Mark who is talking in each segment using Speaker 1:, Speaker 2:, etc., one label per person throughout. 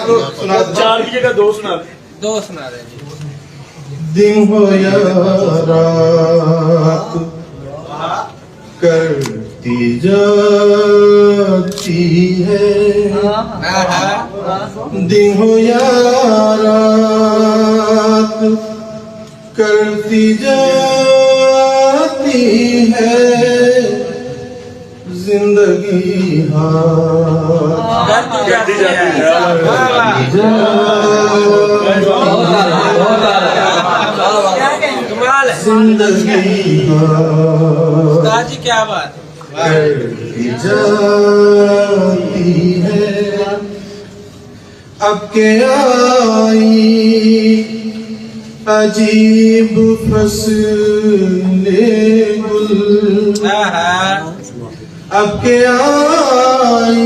Speaker 1: सुना, 4 की जगह 2 सुना दे।
Speaker 2: 2 सुना रहे जी।
Speaker 3: दिन हो या रात करती जाती है, दिन हो या रात करती जाती है, जिंदगी
Speaker 2: करती जाती है। कमाल है
Speaker 3: जिंदगी
Speaker 2: उस्ताद जी, क्या बात
Speaker 3: करती जाती है। अब के आई अजीब फसले गुल, अब के आई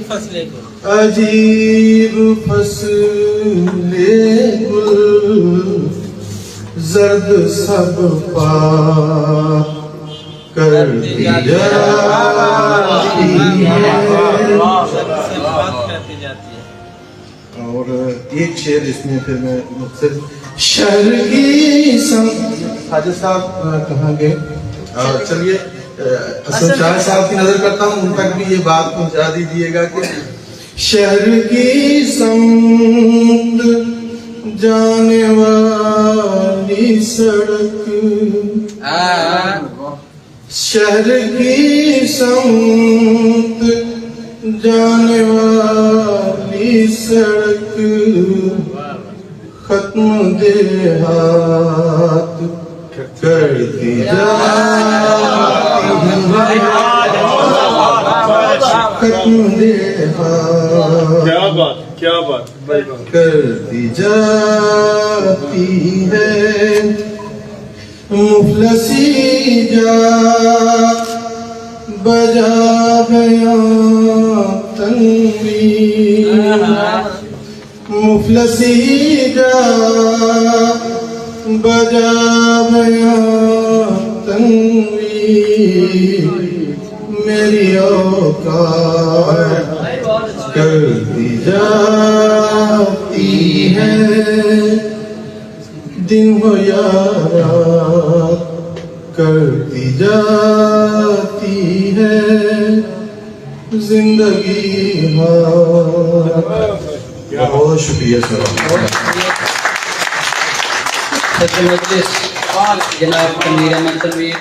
Speaker 2: फसले को
Speaker 3: अजीब फसले गुल, जर्द सब पा करती जाती है। और एक शेर इसमें फिर मैं मुझसे शहर की हाजिर साहब कहाँ गए? चलिए असम शाह साहब की नजर करता हूँ, उन तक भी ये बात पहुंचा दीजिएगा कि शहर की समत जाने वाली सड़क, शहर की समत जाने वाली सड़क, खत्म देहात करती जाती है, खत्म देहात
Speaker 1: क्या बात
Speaker 3: करती जाती है। मुफलसी जा बजा गया तनवीर, मुफलसी जा बजा गया तनवीर, मेरी औकात करती जाती है, दिन हो या रात करती जाती है, जिंदगी बहुत शुक्रिया सर।
Speaker 4: जनाब तनवीर अहमद तनवीर